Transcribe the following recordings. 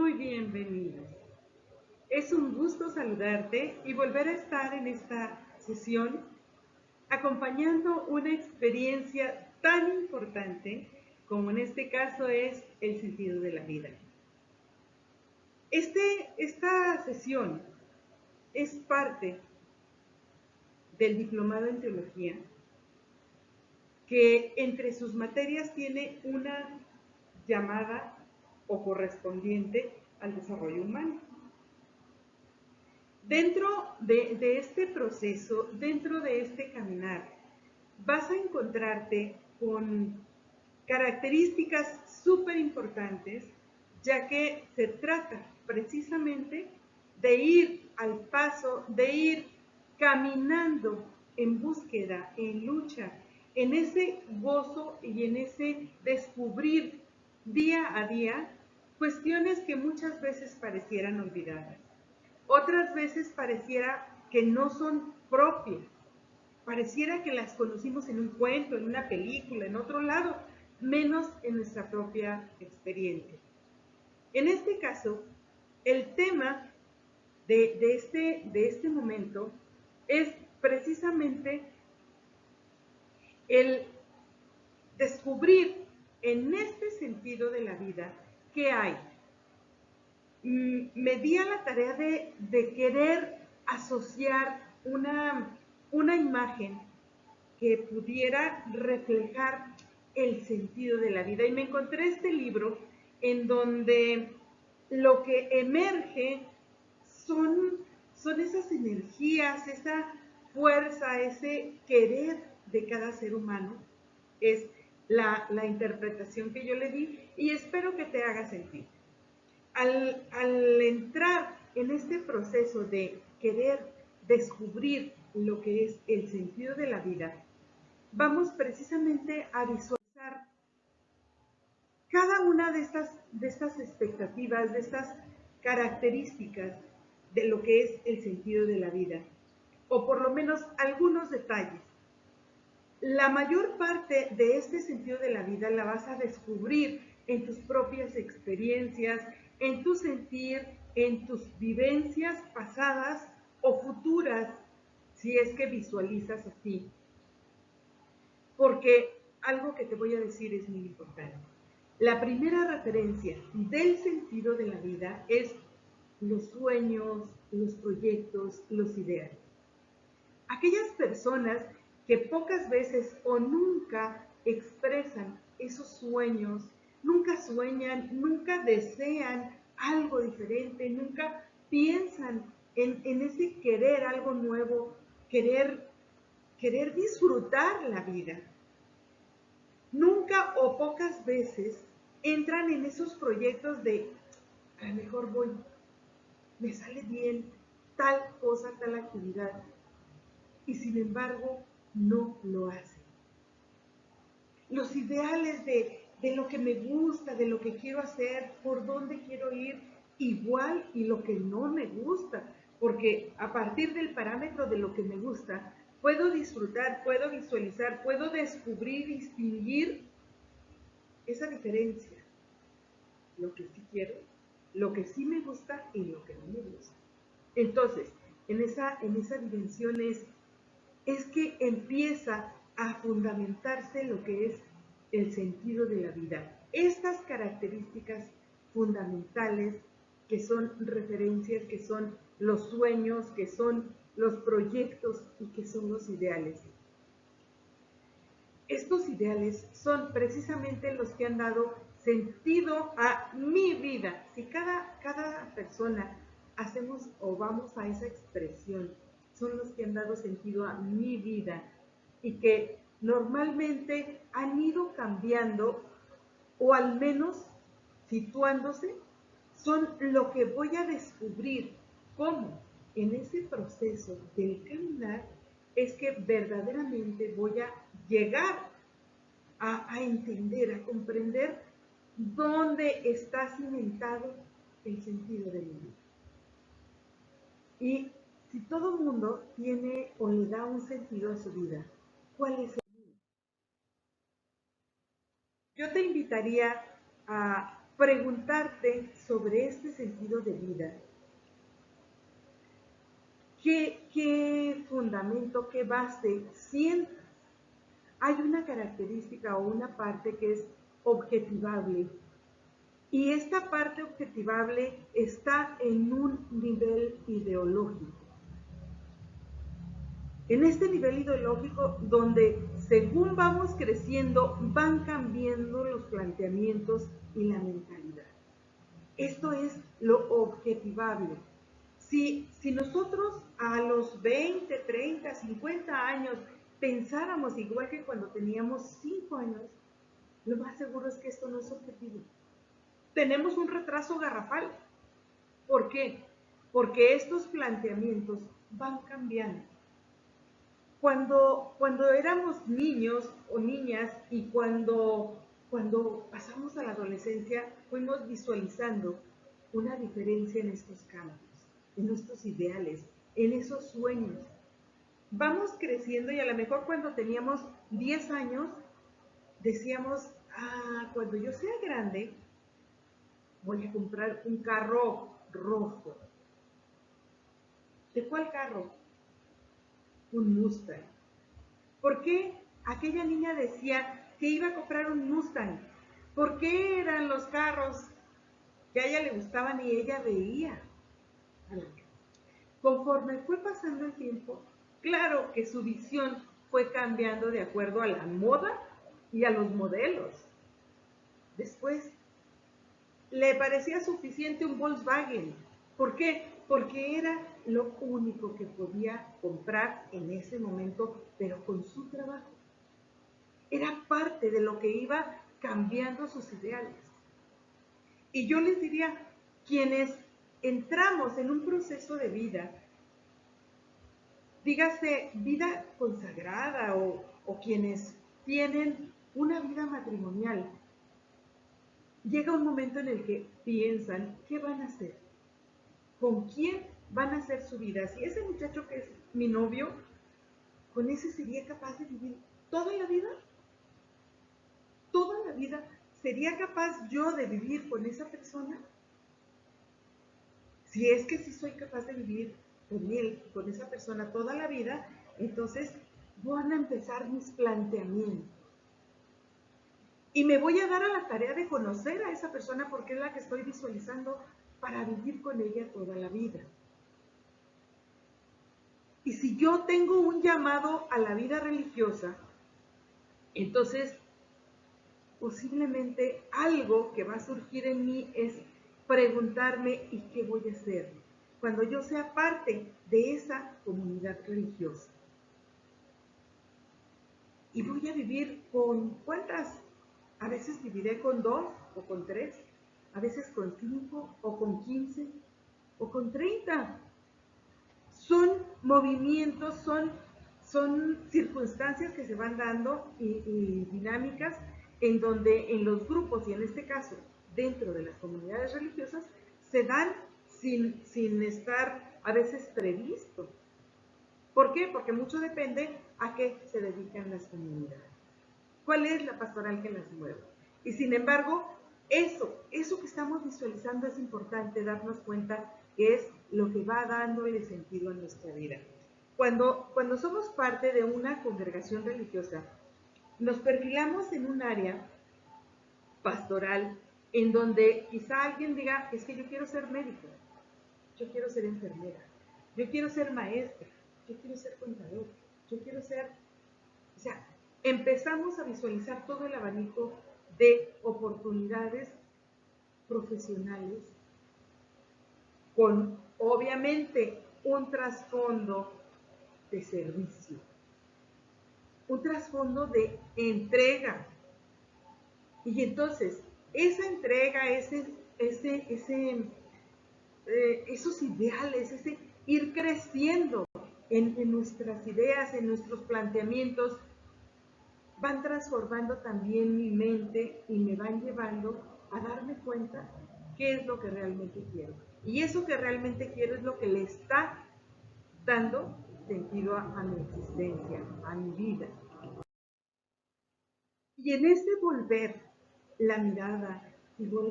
muy bienvenidos. Es un gusto saludarte y volver a estar en esta sesión acompañando una experiencia tan importante como en este caso es el sentido de la vida. Esta sesión es parte del diplomado en teología que entre sus materias tiene una llamada o correspondiente al desarrollo humano. Dentro de este proceso, dentro de este caminar, vas a encontrarte con características súper importantes, ya que se trata precisamente de ir al paso, de ir caminando en búsqueda, en lucha, en ese gozo y en ese descubrir día a día cuestiones que muchas veces parecieran olvidadas. Otras veces pareciera que no son propias, pareciera que las conocimos en un cuento, en una película, en otro lado, menos en nuestra propia experiencia. En este caso, el tema de este momento es precisamente el descubrir en este sentido de la vida qué hay. Me di a la tarea de querer asociar una imagen que pudiera reflejar el sentido de la vida. Y me encontré este libro en donde lo que emerge son esas energías, esa fuerza, ese querer de cada ser humano. Es la interpretación que yo le di y espero que te haga sentido. Al entrar en este proceso de querer descubrir lo que es el sentido de la vida, vamos precisamente a visualizar cada una de estas expectativas, de estas características de lo que es el sentido de la vida, o por lo menos algunos detalles. La mayor parte de este sentido de la vida la vas a descubrir en tus propias experiencias, en tu sentir, en tus vivencias pasadas o futuras, si es que visualizas así. Porque algo que te voy a decir es muy importante. La primera referencia del sentido de la vida es los sueños, los proyectos, los ideales. Aquellas personas que pocas veces o nunca expresan esos sueños, nunca sueñan, nunca desean algo diferente, nunca piensan en ese querer algo nuevo, querer disfrutar la vida. Nunca o pocas veces entran en esos proyectos de a lo mejor me sale bien tal cosa, tal actividad, y sin embargo no lo hacen. Los ideales de lo que me gusta, de lo que quiero hacer, por dónde quiero ir, igual y lo que no me gusta, porque a partir del parámetro de lo que me gusta, puedo disfrutar, puedo visualizar, puedo descubrir, distinguir esa diferencia, lo que sí quiero, lo que sí me gusta y lo que no me gusta. Entonces, en esa dimensión es que empieza a fundamentarse lo que es el sentido de la vida. Estas características fundamentales que son referencias, que son los sueños, que son los proyectos y que son los ideales. Estos ideales son precisamente los que han dado sentido a mi vida. Si cada persona hacemos o vamos a esa expresión, son los que han dado sentido a mi vida y que normalmente han ido cambiando o al menos situándose, son lo que voy a descubrir cómo en ese proceso del caminar es que verdaderamente voy a llegar a entender, a comprender dónde está cimentado el sentido de mi vida. Y si todo mundo tiene o le da un sentido a su vida, ¿cuál es el mío? Yo te invitaría a preguntarte sobre este sentido de vida. ¿Qué fundamento, qué base sientes? Hay una característica o una parte que es objetivable. Y esta parte objetivable está en un nivel ideológico. En este nivel ideológico donde según vamos creciendo van cambiando los planteamientos y la mentalidad. Esto es lo objetivable. Si nosotros a los 20, 30, 50 años pensáramos igual que cuando teníamos 5 años, lo más seguro es que esto no es objetivo. Tenemos un retraso garrafal. ¿Por qué? Porque estos planteamientos van cambiando. Cuando éramos niños o niñas y cuando pasamos a la adolescencia, fuimos visualizando una diferencia en estos cambios, en estos ideales, en esos sueños. Vamos creciendo y a lo mejor cuando teníamos 10 años, decíamos, cuando yo sea grande, voy a comprar un carro rojo. ¿De cuál carro? Un Mustang. ¿Por qué aquella niña decía que iba a comprar un Mustang? ¿Por qué eran los carros que a ella le gustaban y ella veía? Conforme fue pasando el tiempo, claro que su visión fue cambiando de acuerdo a la moda y a los modelos. Después, le parecía suficiente un Volkswagen. ¿Por qué? Porque era lo único que podía comprar en ese momento, pero con su trabajo. Era parte de lo que iba cambiando sus ideales. Y yo les diría, quienes entramos en un proceso de vida, dígase vida consagrada o quienes tienen una vida matrimonial, llega un momento en el que piensan, ¿qué van a hacer? ¿Con quién van a hacer su vida? Si ese muchacho que es mi novio, ¿con ese sería capaz de vivir toda la vida? ¿Toda la vida sería capaz yo de vivir con esa persona? Si es que sí soy capaz de vivir con él, con esa persona toda la vida, entonces van a empezar mis planteamientos. Y me voy a dar a la tarea de conocer a esa persona porque es la que estoy visualizando para vivir con ella toda la vida. Y si yo tengo un llamado a la vida religiosa, entonces posiblemente algo que va a surgir en mí es preguntarme ¿y qué voy a hacer cuando yo sea parte de esa comunidad religiosa? Y voy a vivir con ¿cuántas? A veces viviré con 2 o con 3, a veces con 5 o con 15 o con 30. Son movimientos, son circunstancias que se van dando y dinámicas en donde en los grupos y en este caso dentro de las comunidades religiosas se dan sin estar a veces previsto. ¿Por qué? Porque mucho depende a qué se dedican las comunidades. ¿Cuál es la pastoral que las mueve? Y sin embargo, eso que estamos visualizando es importante darnos cuenta que es lo que va dándole sentido a nuestra vida. Cuando somos parte de una congregación religiosa, nos perfilamos en un área pastoral en donde quizá alguien diga, es que yo quiero ser médico, yo quiero ser enfermera, yo quiero ser maestra, yo quiero ser contador, yo quiero ser... O sea, empezamos a visualizar todo el abanico de oportunidades profesionales con obviamente un trasfondo de servicio, un trasfondo de entrega. Y entonces, esa entrega, esos ideales, ese ir creciendo en nuestras ideas, en nuestros planteamientos, van transformando también mi mente y me van llevando a darme cuenta qué es lo que realmente quiero. Y eso que realmente quiero es lo que le está dando sentido a mi existencia, a mi vida. Y en este volver la mirada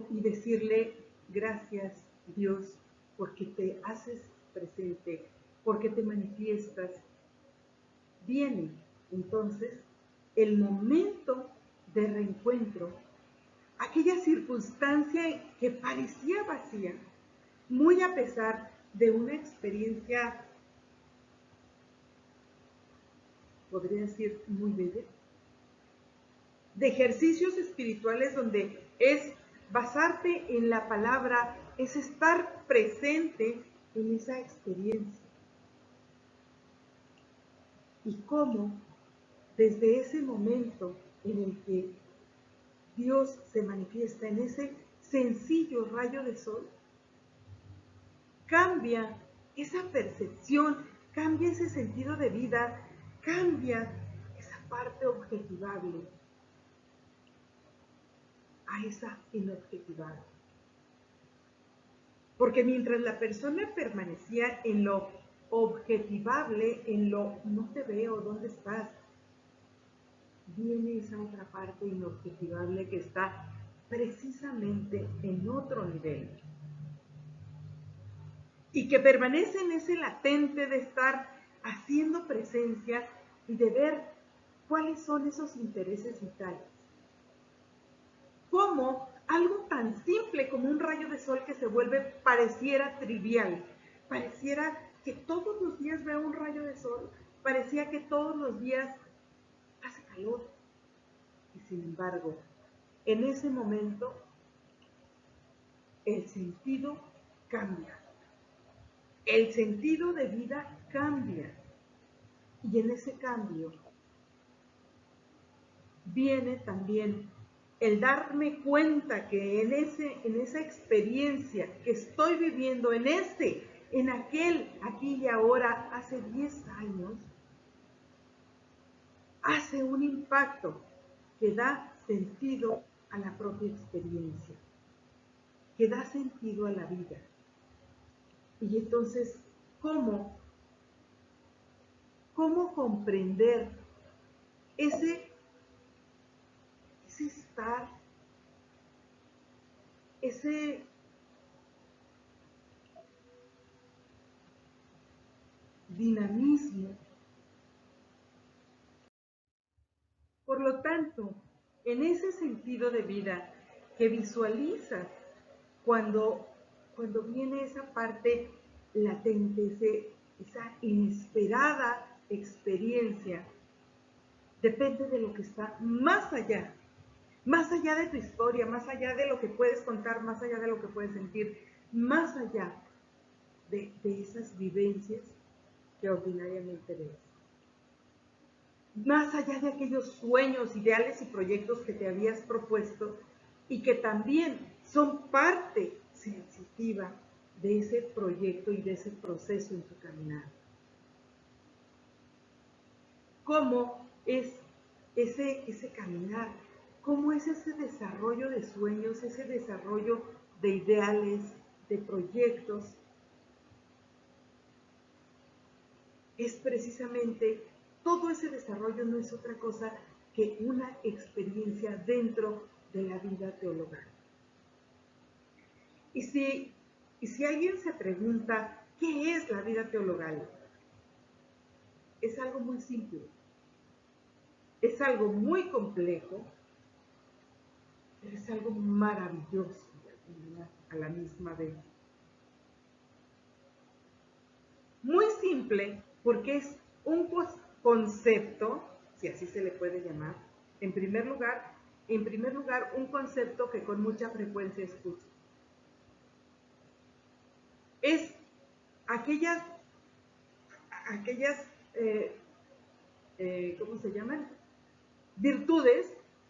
y decirle gracias, Dios, porque te haces presente, porque te manifiestas. Viene entonces el momento de reencuentro, aquella circunstancia que parecía vacía, muy a pesar de una experiencia, podría decir, muy bella, de ejercicios espirituales donde es basarte en la palabra, es estar presente en esa experiencia. Y cómo desde ese momento en el que Dios se manifiesta en ese sencillo rayo de sol, cambia esa percepción, cambia ese sentido de vida, cambia esa parte objetivable a esa inobjetivable. Porque mientras la persona permanecía en lo objetivable, en lo no te veo, ¿dónde estás?, viene esa otra parte inobjetivable que está precisamente en otro nivel y que permanece en ese latente de estar haciendo presencia y de ver cuáles son esos intereses vitales. Cómo algo tan simple como un rayo de sol que se vuelve, pareciera trivial, pareciera que todos los días veo un rayo de sol, parecía que todos los días hace calor. Y sin embargo, en ese momento, el sentido cambia. El sentido de vida cambia. Y en ese cambio viene también el darme cuenta que en esa experiencia que estoy viviendo, en aquel, aquí y ahora, hace 10 años, hace un impacto que da sentido a la propia experiencia, que da sentido a la vida. Y entonces, ¿cómo comprender ese estar, ese dinamismo? Por lo tanto, en ese sentido de vida que visualizas cuando viene esa parte latente, esa inesperada experiencia, depende de lo que está más allá de tu historia, más allá de lo que puedes contar, más allá de lo que puedes sentir, más allá de esas vivencias que ordinariamente ves. Más allá de aquellos sueños, ideales y proyectos que te habías propuesto y que también son parte sensitiva de ese proyecto y de ese proceso en tu caminar. ¿Cómo es ese caminar? ¿Cómo es ese desarrollo de sueños, ese desarrollo de ideales, de proyectos? Es precisamente, todo ese desarrollo no es otra cosa que una experiencia dentro de la vida teologal. Y si alguien se pregunta, ¿qué es la vida teologal? Es algo muy simple. Es algo muy complejo, pero es algo maravilloso a la misma vez. Muy simple porque es un concepto, si así se le puede llamar, en primer lugar, un concepto que con mucha frecuencia escucho. Es aquellas ¿cómo se llaman?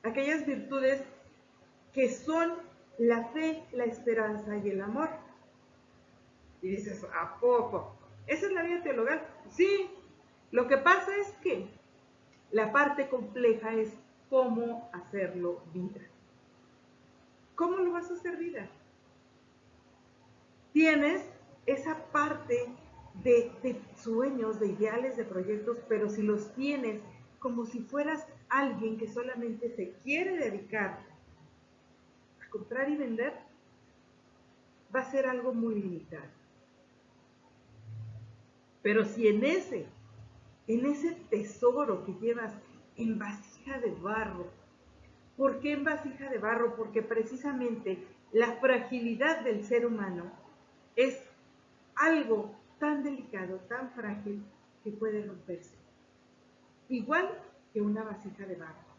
Aquellas virtudes que son la fe, la esperanza y el amor. Y dices, ¿a poco? ¿Esa es la vida teologal? Sí. Lo que pasa es que la parte compleja es cómo hacerlo vida. ¿Cómo lo vas a hacer vida? Tienes esa parte de sueños, de ideales, de proyectos, pero si los tienes como si fueras alguien que solamente se quiere dedicar comprar y vender, va a ser algo muy limitado. Pero si en ese tesoro que llevas en vasija de barro, ¿por qué en vasija de barro? Porque precisamente la fragilidad del ser humano es algo tan delicado, tan frágil, que puede romperse. Igual que una vasija de barro.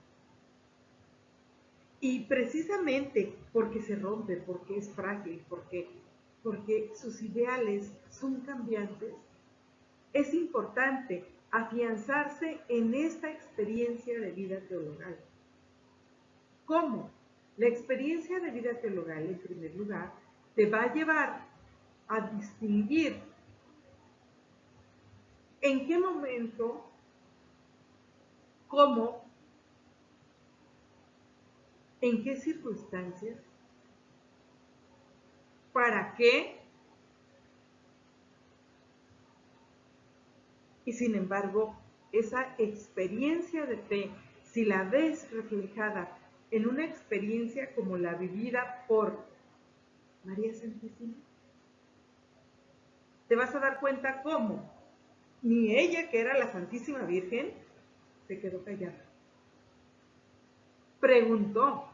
Y precisamente porque se rompe, porque es frágil, porque sus ideales son cambiantes, es importante afianzarse en esta experiencia de vida teologal. ¿Cómo? La experiencia de vida teologal, en primer lugar, te va a llevar a distinguir en qué momento, cómo, en qué circunstancias, para qué, y sin embargo, esa experiencia de fe, si la ves reflejada en una experiencia como la vivida por María Santísima, te vas a dar cuenta cómo ni ella, que era la Santísima Virgen, se quedó callada. Preguntó,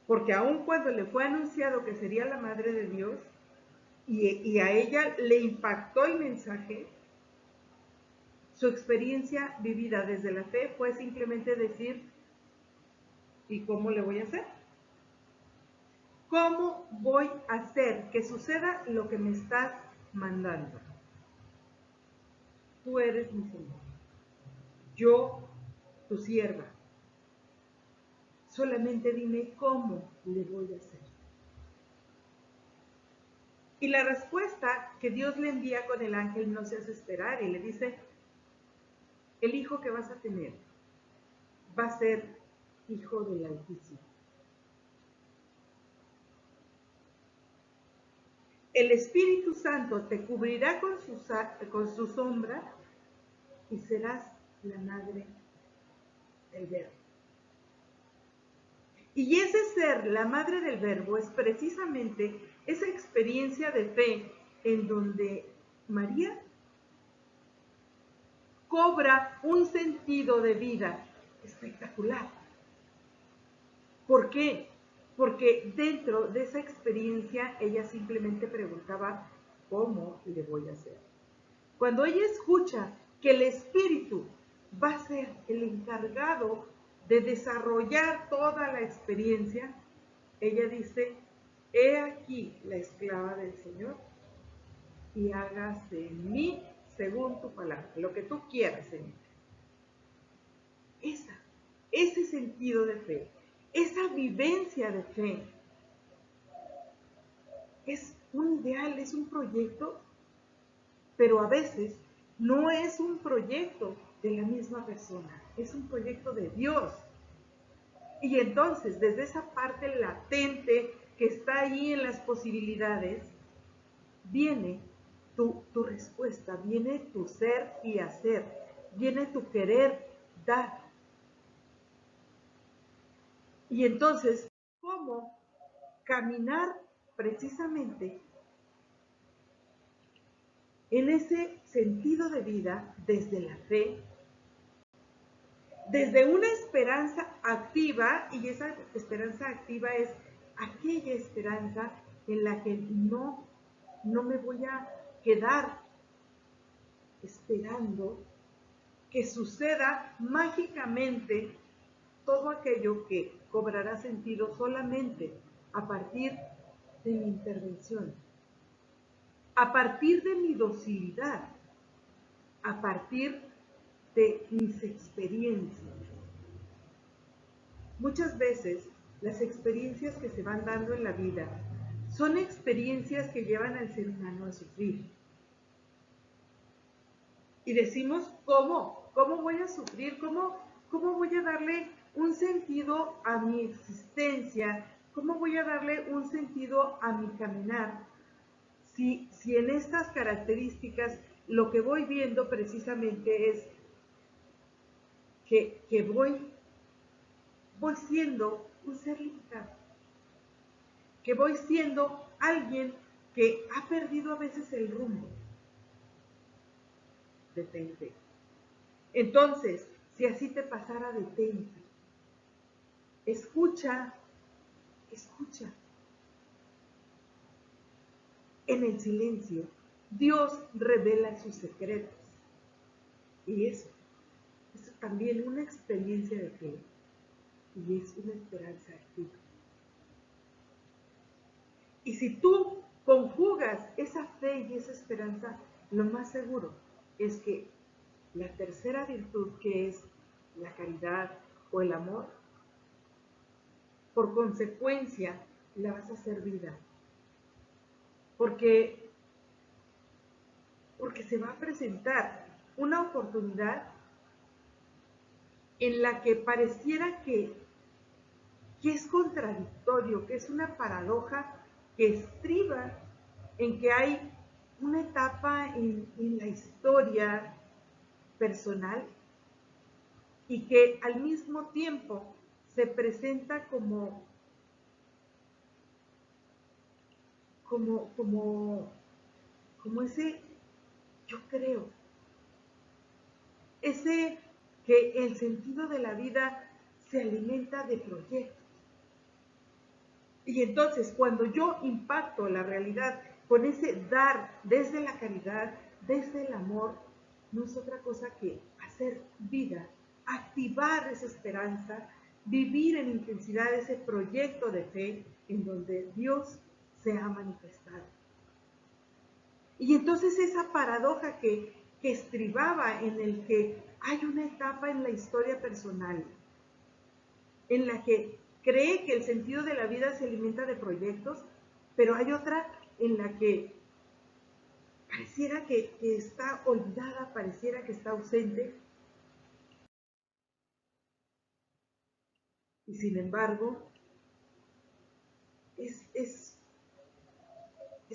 porque aun cuando le fue anunciado que sería la Madre de Dios, y a ella le impactó el mensaje, su experiencia vivida desde la fe fue simplemente decir, ¿y cómo le voy a hacer? ¿Cómo voy a hacer que suceda lo que me estás mandando? Tú eres mi Señor, yo tu sierva. Solamente dime cómo le voy a hacer. Y la respuesta que Dios le envía con el ángel no se hace esperar y le dice, el hijo que vas a tener va a ser hijo del Altísimo. El Espíritu Santo te cubrirá con su sombra y serás la madre del Verbo. Y ese ser, la madre del Verbo, es precisamente esa experiencia de fe en donde María cobra un sentido de vida espectacular. ¿Por qué? Porque dentro de esa experiencia ella simplemente preguntaba, ¿cómo le voy a hacer? Cuando ella escucha que el Espíritu va a ser el encargado de desarrollar toda la experiencia, ella dice, he aquí la esclava del Señor, y hágase en mí según tu palabra, lo que tú quieras, Señor. Ese sentido de fe, esa vivencia de fe, es un ideal, es un proyecto, pero a veces no es un proyecto de la misma persona, es un proyecto de Dios. Y entonces, desde esa parte latente que está ahí en las posibilidades, viene tu respuesta, viene tu ser y hacer, viene tu querer dar. Y entonces, ¿cómo caminar precisamente en ese sentido de vida desde la fe, desde una esperanza activa? Y esa esperanza activa es aquella esperanza en la que no me voy a quedar esperando que suceda mágicamente todo aquello que cobrará sentido solamente a partir de mi intervención, a partir de mi docilidad, a partir de mis experiencias. Muchas veces las experiencias que se van dando en la vida son experiencias que llevan al ser humano a sufrir. Y decimos, ¿cómo? ¿Cómo voy a sufrir? ¿Cómo voy a darle un sentido a mi existencia? ¿Cómo voy a darle un sentido a mi caminar? Si en estas características lo que voy viendo precisamente es que voy siendo un ser limitado, que voy siendo alguien que ha perdido a veces el rumbo. Detente. Entonces, si así te pasara, detente. Escucha, escucha. En el silencio, Dios revela sus secretos. Y eso es también una experiencia de fe y es una esperanza activa. Y si tú conjugas esa fe y esa esperanza, lo más seguro es que la tercera virtud, que es la caridad o el amor, por consecuencia la vas a hacer vida. Porque se va a presentar una oportunidad en la que pareciera que es contradictorio, que es una paradoja que estriba en que hay una etapa en la historia personal y que al mismo tiempo se presenta como ese yo creo, ese que el sentido de la vida se alimenta de proyectos. Y entonces, cuando yo impacto la realidad con ese dar desde la caridad, desde el amor, no es otra cosa que hacer vida, activar esa esperanza, vivir en intensidad ese proyecto de fe en donde Dios se ha manifestado. Y entonces esa paradoja que estribaba en el que hay una etapa en la historia personal en la que cree que el sentido de la vida se alimenta de proyectos, pero hay otra en la que pareciera que está olvidada, pareciera que está ausente. Y sin embargo, es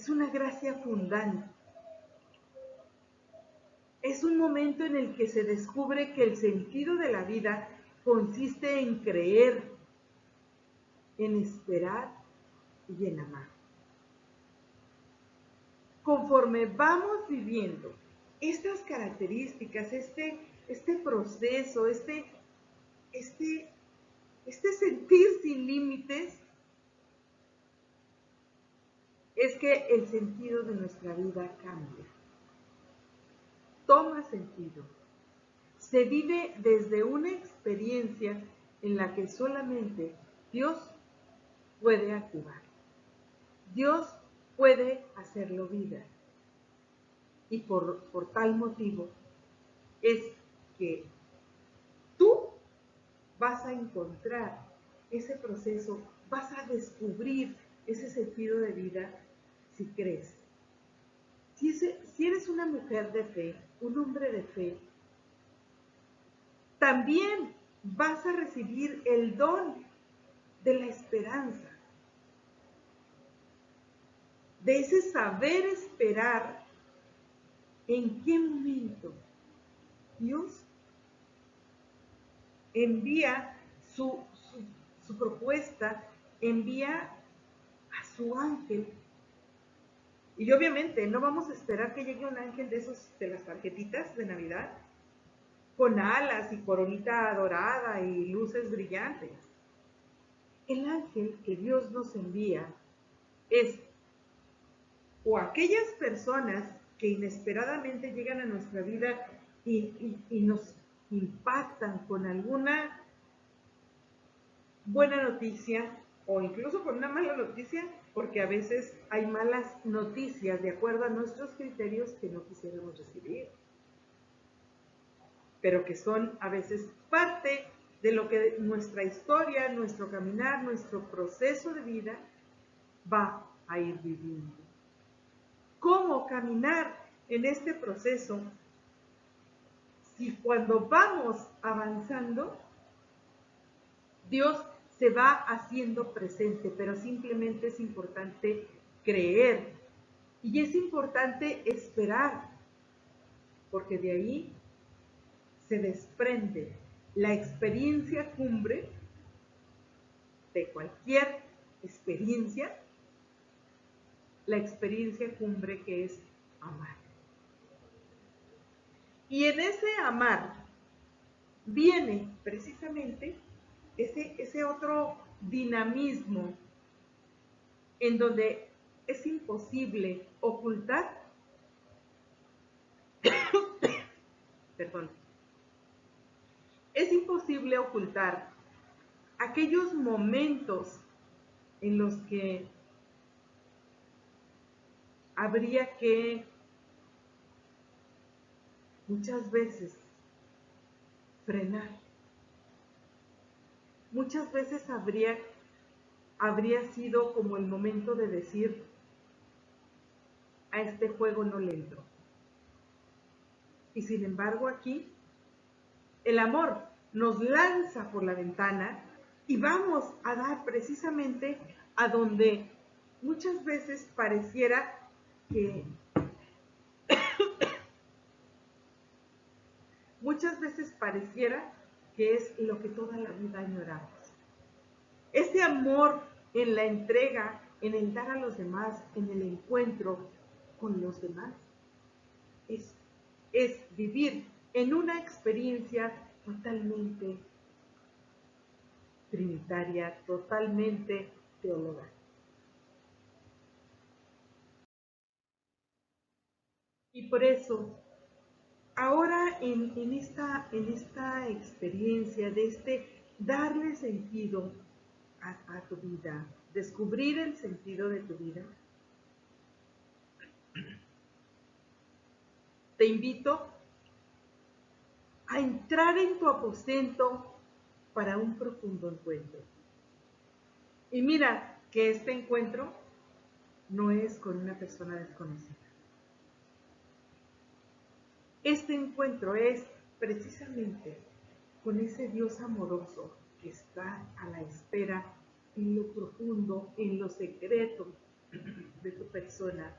una gracia fundante. Es un momento en el que se descubre que el sentido de la vida consiste en creer, en esperar y en amar. Conforme vamos viviendo estas características, este proceso, este sentir sin límites, es que el sentido de nuestra vida cambia. Toma sentido. Se vive desde una experiencia en la que solamente Dios puede activar. Dios puede hacerlo vida. Y por tal motivo es que tú vas a encontrar ese proceso, vas a descubrir ese sentido de vida si crees. Si eres una mujer de fe, un hombre de fe, también vas a recibir el don de la esperanza, de ese saber esperar en qué momento Dios envía su propuesta, envía a su ángel. Y obviamente no vamos a esperar que llegue un ángel de esos de las tarjetitas de Navidad, con alas y coronita dorada y luces brillantes. El ángel que Dios nos envía es o aquellas personas que inesperadamente llegan a nuestra vida y nos impactan con alguna buena noticia o incluso con una mala noticia, porque a veces hay malas noticias de acuerdo a nuestros criterios que no quisiéramos recibir, pero que son a veces parte de lo que nuestra historia, nuestro caminar, nuestro proceso de vida va a ir viviendo. ¿Cómo caminar en este proceso si cuando vamos avanzando, Dios se va haciendo presente, pero simplemente es importante creer y es importante esperar, porque de ahí se desprende la experiencia cumbre de cualquier experiencia, la experiencia cumbre que es amar. Y en ese amar viene precisamente ese otro dinamismo en donde es imposible ocultar, perdón, es imposible ocultar aquellos momentos en los que habría que muchas veces frenar. Muchas veces habría sido como el momento de decir, a este juego no le entro. Y sin embargo aquí, el amor nos lanza por la ventana y vamos a dar precisamente a donde muchas veces pareciera que es lo que toda la vida añoramos. Ese amor en la entrega, en el dar a los demás, en el encuentro con los demás, es vivir en una experiencia totalmente trinitaria, totalmente teológica. Y por eso, ahora en esta experiencia de darle sentido a tu vida, descubrir el sentido de tu vida, te invito a entrar en tu aposento para un profundo encuentro. Y mira que este encuentro no es con una persona desconocida. Este encuentro es precisamente con ese Dios amoroso que está a la espera en lo profundo, en lo secreto de tu persona,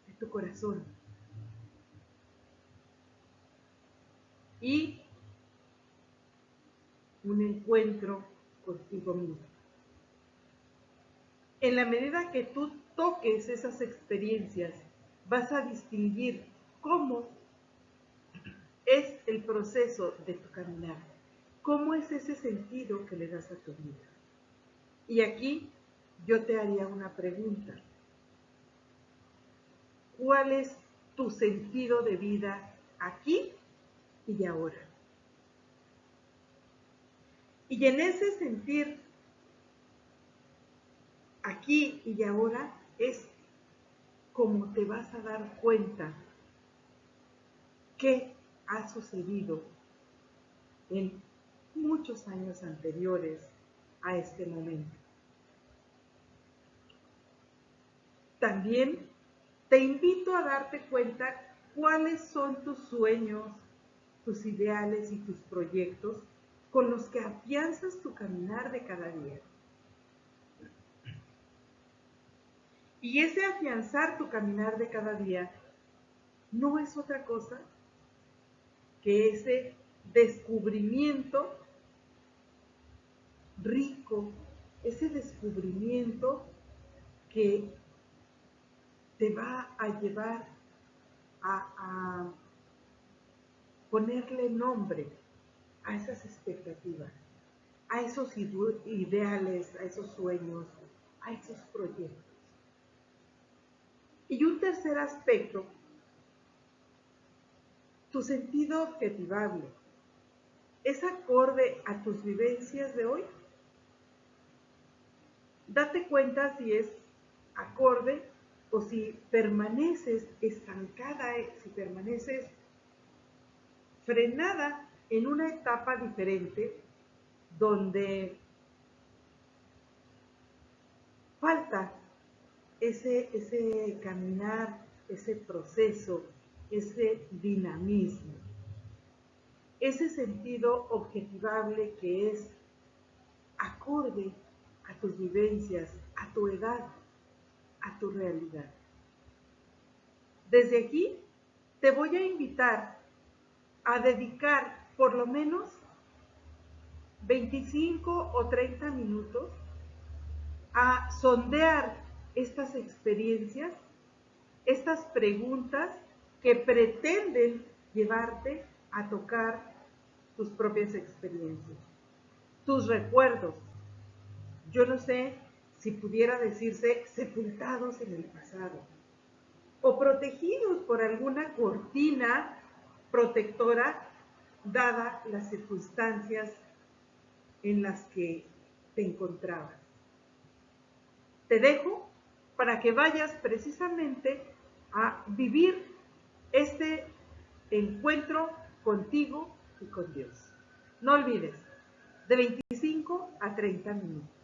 de tu corazón. Y un encuentro contigo mismo. En la medida que tú toques esas experiencias, vas a distinguir cómo es el proceso de tu caminar, cómo es ese sentido que le das a tu vida. Y aquí yo te haría una pregunta. ¿Cuál es tu sentido de vida aquí y ahora? Y en ese sentir aquí y ahora es como te vas a dar cuenta qué ha sucedido en muchos años anteriores a este momento. También te invito a darte cuenta cuáles son tus sueños, tus ideales y tus proyectos con los que afianzas tu caminar de cada día. Y ese afianzar tu caminar de cada día no es otra cosa que ese descubrimiento rico, ese descubrimiento que te va a llevar a ponerle nombre a esas expectativas, a esos ideales, a esos sueños, a esos proyectos. Y un tercer aspecto, tu sentido objetivable, ¿es acorde a tus vivencias de hoy? Date cuenta si es acorde o si permaneces estancada, si permaneces frenada en una etapa diferente donde falta ese caminar, ese proceso, ese dinamismo, ese sentido objetivable que es acorde a tus vivencias, a tu edad, a tu realidad. Desde aquí te voy a invitar a dedicar por lo menos 25 o 30 minutos a sondear estas experiencias, estas preguntas que pretenden llevarte a tocar tus propias experiencias, tus recuerdos. Yo no sé si pudiera decirse sepultados en el pasado o protegidos por alguna cortina protectora dada las circunstancias en las que te encontrabas. Te dejo para que vayas precisamente a vivir este encuentro contigo y con Dios. No olvides, de 25 a 30 minutos.